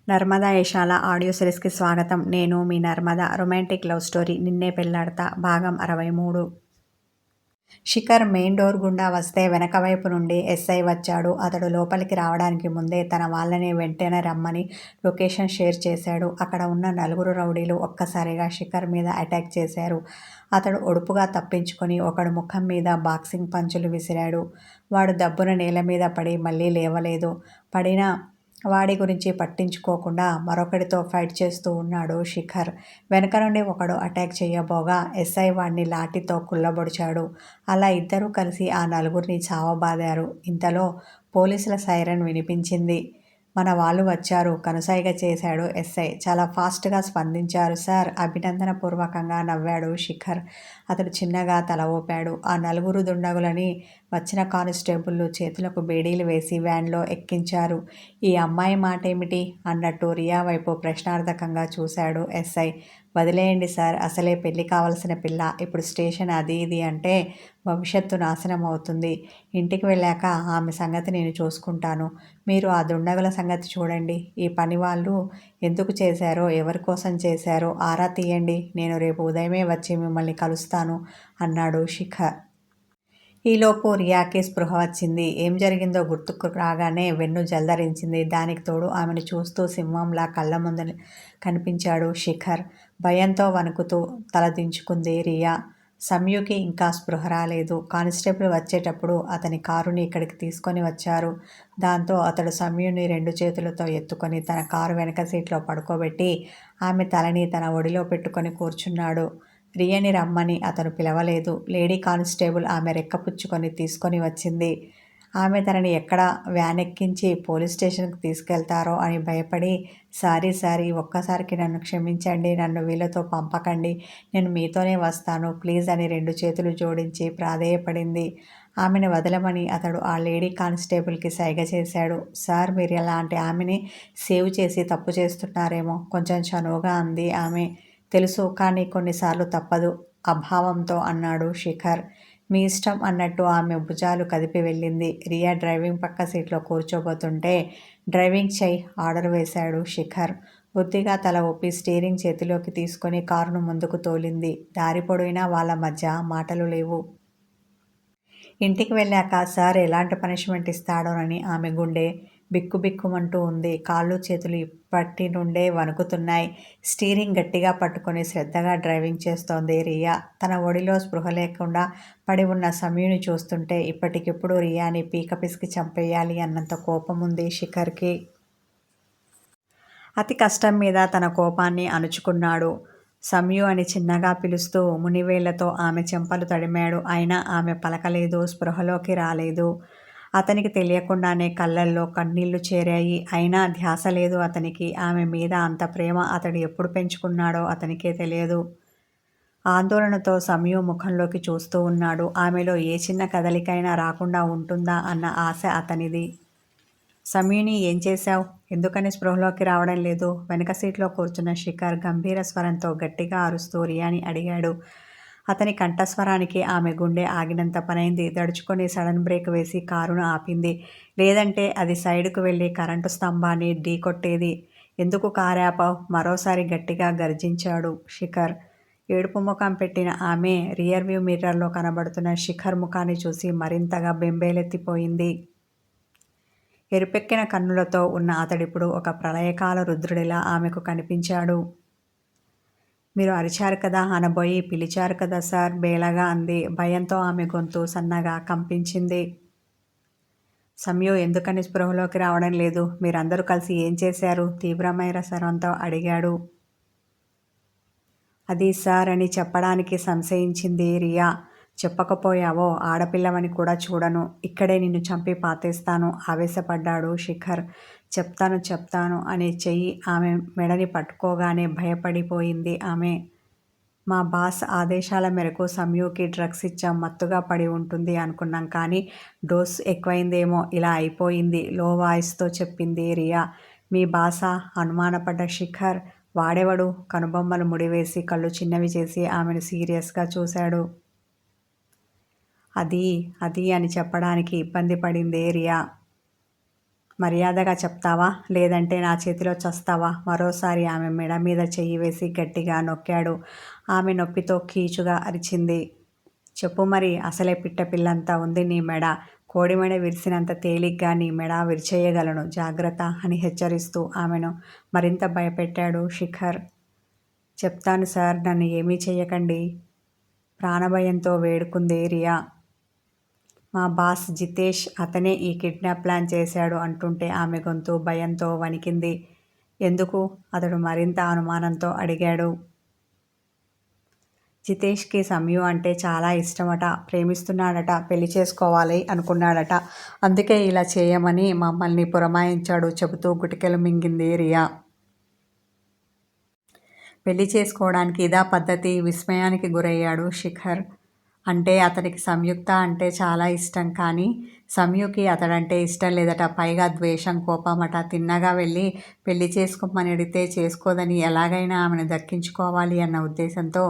Narmada యశాల audio సిరీస్కి స్వాగతం. నేను మీ Narmada. Romantic love story నిన్నే పెళ్లాడతా భాగం 63. శిఖర్ మెయిన్ డోర్ గుండా వస్తే వెనక వైపు నుండి ఎస్ఐ వచ్చాడు. అతడు లోపలికి రావడానికి ముందే తన వాళ్ళని వెంటనే రమ్మని లొకేషన్ షేర్ చేశాడు. అక్కడ ఉన్న 4 రౌడీలు ఒక్కసారిగా శిఖర్ మీద అటాక్ చేశారు. అతడు ఒడుపుగా తప్పించుకొని ఒకడు ముఖం మీద బాక్సింగ్ పంచులు విసిరాడు. వాడు దబ్బున నేల మీద పడి మళ్ళీ లేవలేదు. పడిన వాడి గురించి పట్టించుకోకుండా మరొకడితో ఫైట్ చేస్తూ ఉన్నాడు శిఖర్. వెనక నుండి ఒకడు అటాక్ చేయబోగా ఎస్ఐ వాడిని లాఠీతో కుల్లబొడిచాడు. అలా ఇద్దరూ కలిసి ఆ 4 చావబాదారు. ఇంతలో పోలీసుల సైరన్ వినిపించింది. మన వాళ్ళు వచ్చారు కనుసైగ చేశాడు ఎస్ఐ. చాలా ఫాస్ట్గా స్పందించారు సార్. అభినందన పూర్వకంగా నవ్వాడు శిఖర్. అతడు చిన్నగా తల ఊపాడు. ఆ 4 దుండగులని వచ్చిన కానిస్టేబుళ్లు చేతులకు బేడీలు వేసి వ్యాన్లో ఎక్కించారు. ఈ అమ్మాయి మాటేమిటి అన్నట్టు రియా వైపు ప్రశ్నార్థకంగా చూశాడు ఎస్ఐ. వదిలేయండి సార్, అసలే పెళ్లి కావలసిన పిల్ల. ఇప్పుడు స్టేషన్ అది ఇది అంటే భవిష్యత్తు నాశనం అవుతుంది. ఇంటికి వెళ్ళాక ఆమె సంగతి నేను చూసుకుంటాను. మీరు ఆ దుండగుల సంగతి చూడండి. ఈ పని వాళ్ళు ఎందుకు చేశారో, ఎవరి కోసం చేశారో ఆరా తీయండి. నేను రేపు ఉదయమే వచ్చి మిమ్మల్ని కలుస్తాను అన్నాడు శిఖర్. ఈలోపు రియాకి స్పృహ వచ్చింది. ఏం జరిగిందో గుర్తుకు రాగానే వెన్ను జల్దరించింది. దానికి తోడు ఆమెను చూస్తూ సింహంలా కళ్ళ ముందు కనిపించాడు శిఖర్. భయంతో వణుకుతూ తల దించుకుంది రియా. సంయుకి ఇంకా స్పృహ రాలేదు. కానిస్టేబుల్ వచ్చేటప్పుడు అతని కారుని ఇక్కడికి తీసుకొని వచ్చారు. దాంతో అతడు సంయుని 2 చేతులతో ఎత్తుకొని తన కారు వెనక సీట్లో పడుకోబెట్టి ఆమె తలని తన ఒడిలో పెట్టుకొని కూర్చున్నాడు. రియని రమ్మని అతను పిలవలేదు. లేడీ కానిస్టేబుల్ ఆమె రెక్కపుచ్చుకొని తీసుకొని వచ్చింది. ఆమె తనని ఎక్కడ వ్యాన్ ఎక్కించి పోలీస్ స్టేషన్కి తీసుకెళ్తారో అని భయపడి సారీ ఒక్కసారికి నన్ను క్షమించండి, నన్ను వీళ్ళతో పంపకండి, నేను మీతోనే వస్తాను ప్లీజ్ అని 2 చేతులు జోడించి ప్రాధేయపడింది. ఆమెను వదలమని అతడు ఆ లేడీ కానిస్టేబుల్కి సైగ చేశాడు. సార్, మీరు ఇలాంటి ఆమెని సేవ్ చేసి తప్పు చేస్తున్నారేమో కొంచెం చనువుగా అంది ఆమె. తెలుసు, కానీ కొన్నిసార్లు తప్పదు అభావంతో అన్నాడు శిఖర్. మీ ఇష్టం అన్నట్టు ఆమె భుజాలు కదిపి వెళ్ళింది. రియా డ్రైవింగ్ పక్క సీట్లో కూర్చోబోతుంటే డ్రైవింగ్ చెయ్యి ఆర్డర్ వేశాడు శిఖర్. బుద్ధిగా తల ఊపి స్టీరింగ్ చేతిలోకి తీసుకొని కారును ముందుకు తోలింది. దారి పొడవునా వాళ్ళ మధ్య మాటలు లేవు. ఇంటికి వెళ్ళాక సార్ ఎలాంటి పనిష్మెంట్ ఇస్తాడోనని ఆమె గుండె బిక్కుబిక్కుమంటూ ఉంది. కాళ్ళు చేతులు ఇప్పటి నుండే వణుకుతున్నాయి. స్టీరింగ్ గట్టిగా పట్టుకొని శ్రద్ధగా డ్రైవింగ్ చేస్తోంది రియా. తన ఒడిలో స్పృహ లేకుండా పడి ఉన్న సమయుని చూస్తుంటే ఇప్పటికిప్పుడు రియాని పీక పిసికి చంపేయాలి అన్నంత కోపం ఉంది శిఖర్కి. అతి కష్టం మీద తన కోపాన్ని అణుచుకున్నాడు. సంయు అని చిన్నగా పిలుస్తూ మునివేళ్లతో ఆమె చెంపలు తడిమాడు. అయినా ఆమె పలకలేదు, స్పృహలోకి రాలేదు. అతనికి తెలియకుండానే కళ్ళల్లో కన్నీళ్లు చేరాయి. అయినా ధ్యాస లేదు అతనికి. ఆమె మీద అంత ప్రేమ అతడు ఎప్పుడు పెంచుకున్నాడో అతనికే తెలియదు. ఆందోళనతో సంయు ముఖంలోకి చూస్తూ ఉన్నాడు. ఆమెలో ఏ చిన్న కదలికైనా రాకుండా ఉంటుందా అన్న ఆశ అతనిది. సమీని ఏం చేశావు? ఎందుకని స్పృహలోకి రావడం లేదు? వెనక సీట్లో కూర్చున్న శిఖర్ గంభీర స్వరంతో గట్టిగా అరుస్తూ రియాని అడిగాడు. అతని కంఠస్వరానికి ఆమె గుండె ఆగినంత పనైంది. దడుచుకొని సడన్ బ్రేక్ వేసి కారును ఆపింది. లేదంటే అది సైడుకు వెళ్ళి కరెంటు స్తంభాన్ని ఢీకొట్టేది. ఎందుకు కారాపావ్? మరోసారి గట్టిగా గర్జించాడు శిఖర్. ఏడుపు ముఖం పెట్టిన ఆమె రియర్ వ్యూ మిర్రర్లో కనబడుతున్న శిఖర్ ముఖాన్ని చూసి మరింతగా బెంబేలెత్తిపోయింది. ఎరుపెక్కిన కన్నులతో ఉన్న అతడిప్పుడు ఒక ప్రళయకాల రుద్రుడిలా ఆమెకు కనిపించాడు. మీరు అరిచారు కదా అనబోయి పిలిచారు కదా సార్ బేలగా అంది. భయంతో ఆమె గొంతు సన్నగా కంపించింది. సంయు ఎందుకని స్పృహలోకి రావడం లేదు? మీరందరూ కలిసి ఏం చేశారు? తీవ్రమైన స్వరంతో అడిగాడు. అది సార్ అని చెప్పడానికి సంశయించింది రియా. చెప్పకపోయావో ఆడపిల్లవని కూడా చూడను, ఇక్కడే నిన్ను చంపి పాతేస్తాను ఆవేశపడ్డాడు శిఖర్. చెప్తాను అని చెయ్యి ఆమె మెడని పట్టుకోగానే భయపడిపోయింది ఆమె. మా బాస్ ఆదేశాల మేరకు సంయుకి డ్రగ్స్ ఇచ్చాం. మత్తుగా పడి ఉంటుంది అనుకున్నాం, కానీ డోస్ ఎక్కువైందేమో ఇలా అయిపోయింది లో వాయిస్తో చెప్పింది రియా. మీ బాసా? అనుమానపడ్డ శిఖర్. వాడెవడు? కనుబొమ్మలు ముడివేసి కళ్ళు చిన్నవి చేసి ఆమెను సీరియస్గా చూశాడు. అది అని చెప్పడానికి ఇబ్బంది పడింది రియా. మర్యాదగా చెప్తావా, లేదంటే నా చేతిలో చస్తావా? మరోసారి ఆమె మెడ మీద చెయ్యి వేసి గట్టిగా నొక్కాడు. ఆమె నొప్పితో కీచుగా అరిచింది. చెప్పు మరి, అసలే పిట్ట పిల్లంతా ఉంది నీ మెడ. కోడిమెడ విరిసినంత తేలిగ్గా నీ మెడ విరిచేయగలను, జాగ్రత్త అని హెచ్చరిస్తూ ఆమెను మరింత భయపెట్టాడు శిఖర్. చెప్తాను సార్, నన్ను ఏమీ చెయ్యకండి, ప్రాణభయంతో వేడుకుంది రియా. మా బాస్ జితేష్, అతనే ఈ కిడ్నాప్ ప్లాన్ చేశాడు అంటుంటే ఆమె గొంతు భయంతో వణికింది. ఎందుకు? అతడు మరింత అనుమానంతో అడిగాడు. జితేష్కి సంయు అంటే చాలా ఇష్టమట, ప్రేమిస్తున్నాడట, పెళ్లి చేసుకోవాలి అనుకున్నాడట. అందుకే ఇలా చేయమని మమ్మల్ని పురమాయించాడు చెబుతూ గుటికెలు మింగింది రియా. పెళ్లి చేసుకోవడానికి ఇదా పద్ధతి? విస్మయానికి గురయ్యాడు శిఖర్. అంటే అతనికి సంయుక్త అంటే చాలా ఇష్టం, కానీ సంయుకి అతడంటే ఇష్టం లేదట. పైగా ద్వేషం, కోపమట. తిన్నగా వెళ్ళి పెళ్లి చేసుకోమని అడిగితే చేసుకోదని, ఎలాగైనా ఆమెను దక్కించుకోవాలి అన్న ఉద్దేశంతో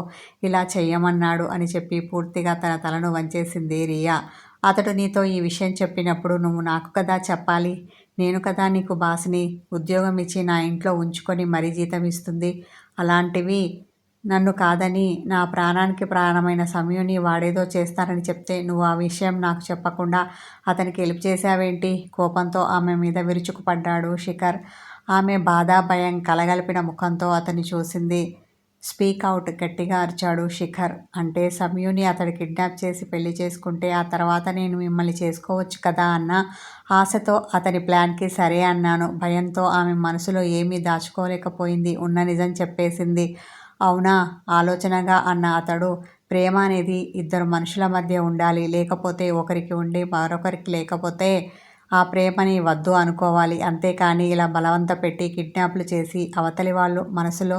ఇలా చెయ్యమన్నాడు అని చెప్పి పూర్తిగా తన తలను వంచేసింది రియా. అతడు నీతో ఈ విషయం చెప్పినప్పుడు నువ్వు నాకు కదా చెప్పాలి. నేను కదా నీకు బాస్ని. ఉద్యోగం ఇచ్చి నా ఇంట్లో ఉంచుకొని మరీ జీతం ఇస్తుంది. అలాంటివి నన్ను కాదని నా ప్రాణానికి ప్రాణమైన సంయుని వాడేదో చేస్తానని చెప్తే నువ్వు ఆ విషయం నాకు చెప్పకుండా అతనికి హెల్ప్ చేశావేంటి? కోపంతో ఆమె మీద విరుచుకుపడ్డాడు శిఖర్. ఆమె బాధ, భయం కలగలిపిన ముఖంతో అతన్ని చూసింది. స్పీక్ అవుట్, గట్టిగా అరిచాడు శిఖర్. అంటే సంయుని అతడు కిడ్నాప్ చేసి పెళ్లి చేసుకుంటే ఆ తర్వాత నేను మిమ్మల్ని చేసుకోవచ్చు కదా అన్న ఆశతో అతని ప్లాన్కి సరే అన్నాను. భయంతో ఆమె మనసులో ఏమీ దాచుకోలేకపోయింది. ఉన్న నిజం చెప్పేసింది. అవునా? ఆలోచనగా అన్న అతడు, ప్రేమ అనేది ఇద్దరు మనుషుల మధ్య ఉండాలి. లేకపోతే ఒకరికి ఉండి మరొకరికి లేకపోతే ఆ ప్రేమని వద్దు అనుకోవాలి. అంతేకాని ఇలా బలవంత పెట్టి కిడ్నాప్లు చేసి అవతలి వాళ్ళు మనసులో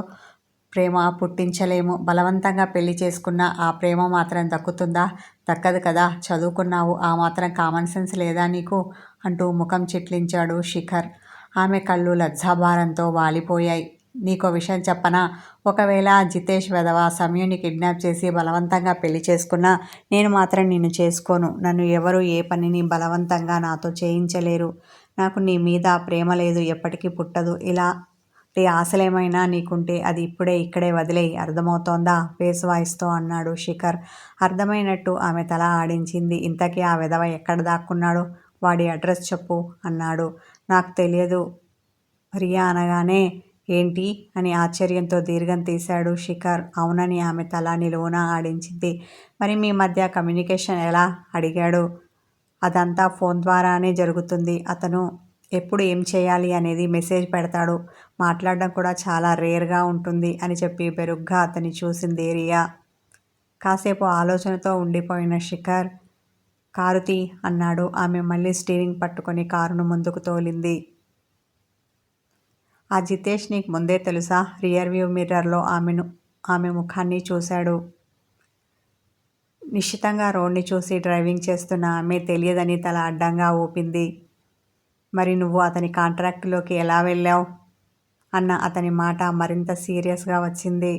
ప్రేమ పుట్టించలేము. బలవంతంగా పెళ్లి చేసుకున్న ఆ ప్రేమ మాత్రం దక్కుతుందా? దక్కదు కదా. చదువుకున్నావు, ఆ మాత్రం కామన్ సెన్స్ లేదా నీకు? అంటూ ముఖం చిట్లించాడు శిఖర్. ఆమె కళ్ళు లజ్జాభారంతో వాలిపోయాయి. నీకో విషయం చెప్పనా? ఒకవేళ జితేష్ వెధవ సంయుని కిడ్నాప్ చేసి బలవంతంగా పెళ్లి చేసుకున్నా నేను మాత్రం నిన్ను చేసుకోను. నన్ను ఎవరు ఏ పనిని బలవంతంగా నాతో చేయించలేరు. నాకు నీ మీద ప్రేమ లేదు, ఎప్పటికీ పుట్టదు. ఇలాంటి ఆశలేమైనా నీకుంటే అది ఇప్పుడే ఇక్కడే వదిలేయి, అర్థమవుతోందా? ఫేస్ వాయిస్తో అన్నాడు శిఖర్. అర్థమైనట్టు ఆమె తల ఆడించింది. ఇంతకీ ఆ వెధవ ఎక్కడ దాక్కున్నాడు? వాడి అడ్రస్ చెప్పు అన్నాడు. నాకు తెలియదు రియా అనగానే, ఏంటి అని ఆశ్చర్యంతో దీర్ఘం తీశాడు శిఖర్. అవునని ఆమె తల నిలువునా ఆడించింది. మరి మీ మధ్య కమ్యూనికేషన్ ఎలా? అడిగాడు. అదంతా ఫోన్ ద్వారానే జరుగుతుంది. అతను ఎప్పుడు ఏం చేయాలి అనేది మెసేజ్ పెడతాడు. మాట్లాడడం కూడా చాలా రేర్గా ఉంటుంది అని చెప్పి బెరుగ్గా అతన్ని చూసింది రియా. కాసేపు ఆలోచనతో ఉండిపోయిన శిఖర్, కారు తీ అన్నాడు. ఆమె మళ్ళీ స్టీరింగ్ పట్టుకొని కారును ముందుకు తోలింది. ఆ జితేష్ నీకు ముందే తెలుసా? రియర్ వ్యూ మిర్రర్లో ఆమె ముఖాన్ని చూశాడు. నిశ్చితంగా రోడ్ని చూసి డ్రైవింగ్ చేస్తున్న ఆమె తెలియదని తల అడ్డంగా ఊపింది. మరి నువ్వు అతని కాంట్రాక్టులోకి ఎలా వెళ్ళావు అన్న అతని మాట మరింత సీరియస్గా వచ్చింది.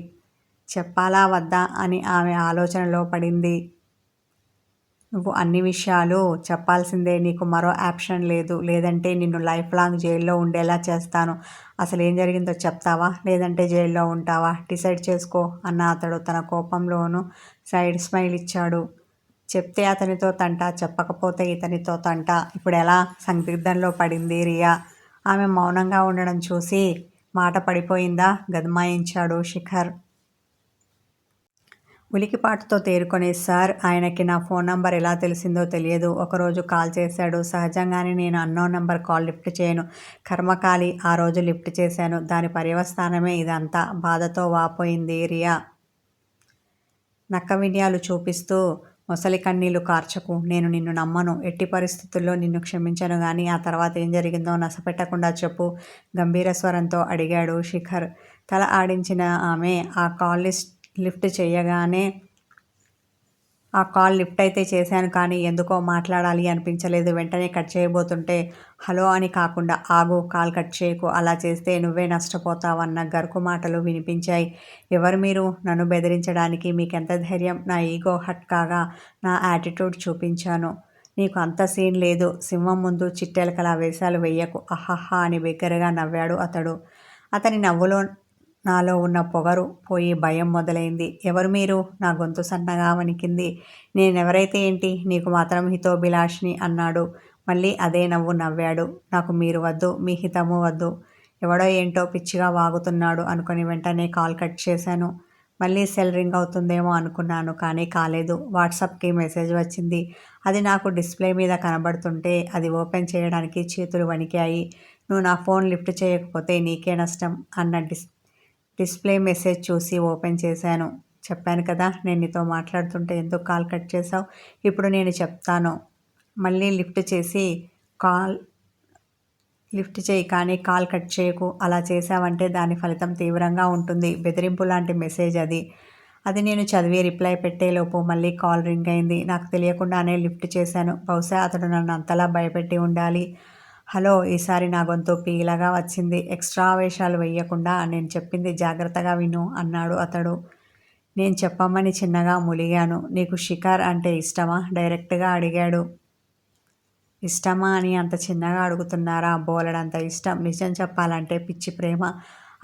చెప్పాలా వద్దా అని ఆమె ఆలోచనలో పడింది. నువ్వు అన్ని విషయాలు చెప్పాల్సిందే. నీకు మరో ఆప్షన్ లేదు. లేదంటే నిన్ను లైఫ్ లాంగ్ జైల్లో ఉండేలా చేస్తాను. అసలు ఏం జరిగిందో చెప్తావా, లేదంటే జైల్లో ఉంటావా? డిసైడ్ చేసుకో అన్న అతడు తన కోపంలోనూ సైడ్ స్మైల్ ఇచ్చాడు. చెప్తే అతనితో తంట, చెప్పకపోతే ఇతనితో తంట. ఇప్పుడెలా? సందిగ్ధంలో పడింది రియా. ఆమె మౌనంగా ఉండడం చూసి మాట పడిపోయిందా? గదమాయించాడు శిఖర్. ఉలికిపాటుతో తేరుకునే, సార్, ఆయనకి నా ఫోన్ నంబర్ ఎలా తెలిసిందో తెలియదు. ఒకరోజు కాల్ చేశాడు. సహజంగానే నేను అన్నోన్ నంబర్ కాల్ లిఫ్ట్ చేయను. కర్మకాలి ఆ రోజు లిఫ్ట్ చేశాను. దాని పర్యవసానమే ఇదంతా. బాధతో వాపోయింది రియా. నక్కవిన్యాలు చూపిస్తూ మొసలి కన్నీళ్లు కార్చకు. నేను నిన్ను నమ్మను. ఎట్టి పరిస్థితుల్లో నిన్ను క్షమించను గాని ఆ తర్వాత ఏం జరిగిందో నసపెట్టకుండా చెప్పు, గంభీర స్వరంతో అడిగాడు శిఖర్. తల ఆడించిన ఆమె ఆ కాల్ లిఫ్ట్ చేయగానే, ఆ కాల్ లిఫ్ట్ అయితే చేశాను, కానీ ఎందుకో మాట్లాడాలి అనిపించలేదు. వెంటనే కట్ చేయబోతుంటే, హలో అని కాకుండా ఆగు, కాల్ కట్ చేయకు, అలా చేస్తే నువ్వే నష్టపోతావన్న గరుకు మాటలు వినిపించాయి. ఎవరు మీరు? నన్ను బెదిరించడానికి మీకెంత ధైర్యం? నా ఈగో హట్ కాగా నా యాటిట్యూడ్ చూపించాను. నీకు అంత సీన్ లేదు. సింహం ముందు చిట్టెలకలా వేషాలు వెయ్యకు అహహా అని బిగ్గరగా నవ్వాడు అతడు. అతని నవ్వులో నాలో ఉన్న పొగరు పోయి భయం మొదలైంది. ఎవరు మీరు? నా గొంతు సన్నగా వణికింది. నేనెవరైతే ఏంటి? నీకు మాత్రం హితోభిలాషిని అన్నాడు. మళ్ళీ అదే నవ్వు నవ్వాడు. నాకు మీరు వద్దు, మీ హితము వద్దు. ఎవడో ఏంటో పిచ్చిగా వాగుతున్నాడు అనుకుని వెంటనే కాల్ కట్ చేశాను. మళ్ళీ సెల్ రింగ్ అవుతుందేమో అనుకున్నాను, కానీ కాలేదు. వాట్సాప్కి మెసేజ్ వచ్చింది. అది నాకు డిస్ప్లే మీద కనబడుతుంటే అది ఓపెన్ చేయడానికి చేతులు వణికాయి. నువ్వు నా ఫోన్ లిఫ్ట్ చేయకపోతే నీకే నష్టం అన్న డిస్ప్లే మెసేజ్ చూసి ఓపెన్ చేశాను. చెప్పాను కదా, నేను నీతో మాట్లాడుతుంటే ఎందుకు కాల్ కట్ చేశావు? ఇప్పుడు నేను చెప్తాను. మళ్ళీ లిఫ్ట్ చేయి, కానీ కాల్ కట్ చేయకు. అలా చేశావంటే దాని ఫలితం తీవ్రంగా ఉంటుంది. బెదిరింపు లాంటి మెసేజ్ అది. అది నేను చదివి రిప్లై పెట్టేలోపు మళ్ళీ కాల్ రింగ్ అయింది. నాకు తెలియకుండానే లిఫ్ట్ చేశాను. బహుశా అతడు నన్ను అంతలా భయపెట్టి ఉండాలి. హలో, ఈసారి నా గొంతు పీలగా వచ్చింది. ఎక్స్ట్రా వేషాలు వెయ్యకుండా నేను చెప్పింది జాగ్రత్తగా విను అన్నాడు అతడు. నేను చెప్పమని చిన్నగా ములిగాను. నీకు షికార్ అంటే ఇష్టమా? డైరెక్ట్గా అడిగాడు. ఇష్టమా అని అంత చిన్నగా అడుగుతున్నారా? బోలెడంత ఇష్టం. నిజం చెప్పాలంటే పిచ్చి ప్రేమ.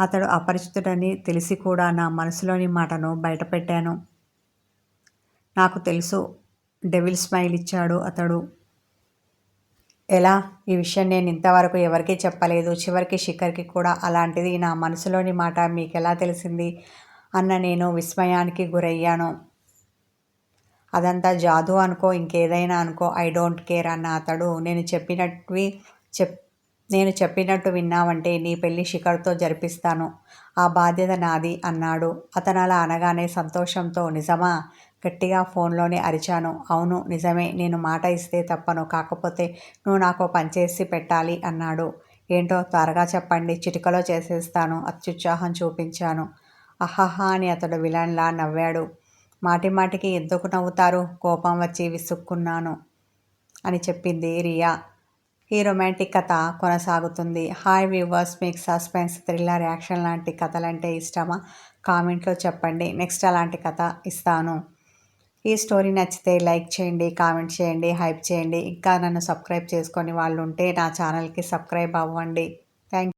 అతడు అపరిచితుడని తెలిసి కూడా నా మనసులోని మాటను బయటపెట్టాను. నాకు తెలుసు. డెవిల్ స్మైల్ ఇచ్చాడు అతడు. ఎలా? ఈ విషయం నేను ఇంతవరకు ఎవరికీ చెప్పలేదు. చివరికి శిఖర్కి కూడా. అలాంటిది నా మనసులోని మాట మీకెలా తెలిసింది అన్న నేను విస్మయానికి గురయ్యాను. అదంతా జాదూ అనుకో, ఇంకేదైనా అనుకో, ఐ డోంట్ కేర్ అన్న అతడు. నేను చెప్పినట్టు విన్నావంటే నీ పెళ్లి శిఖర్తో జరిపిస్తాను. ఆ బాధ్యత నాది అన్నాడు. అతను అలా అనగానే సంతోషంతో నిజమా? గట్టిగా ఫోన్లోనే అరిచాను. అవును నిజమే. నేను మాట ఇస్తే తప్పను. కాకపోతే నువ్వు నాకు పనిచేసి పెట్టాలి అన్నాడు. ఏంటో త్వరగా చెప్పండి, చిటికలో చేసేస్తాను అత్యుత్సాహం చూపించాను. అహహా అని అతడు విలన్లా నవ్వాడు. మాటిమాటికి ఎందుకు నవ్వుతారు? కోపం వచ్చి విసుక్కున్నాను అని చెప్పింది రియా. ఈ రొమాంటిక్ కథ కొనసాగుతుంది. హాయ్ వ్యూవర్స్, మీకు సస్పెన్స్, థ్రిల్లర్, యాక్షన్ లాంటి కథలంటే ఇష్టమా? కామెంట్లో చెప్పండి. నెక్స్ట్ అలాంటి కథ ఇస్తాను. ఈ స్టోరీ నచ్చితే లైక్ చేయండి, కామెంట్ చేయండి, హైప్ చేయండి. ఇంకా నన్ను సబ్స్క్రైబ్ చేసుకొని వాళ్ళు ఉంటే నా ఛానల్కి సబ్స్క్రైబ్ అవ్వండి. థ్యాంక్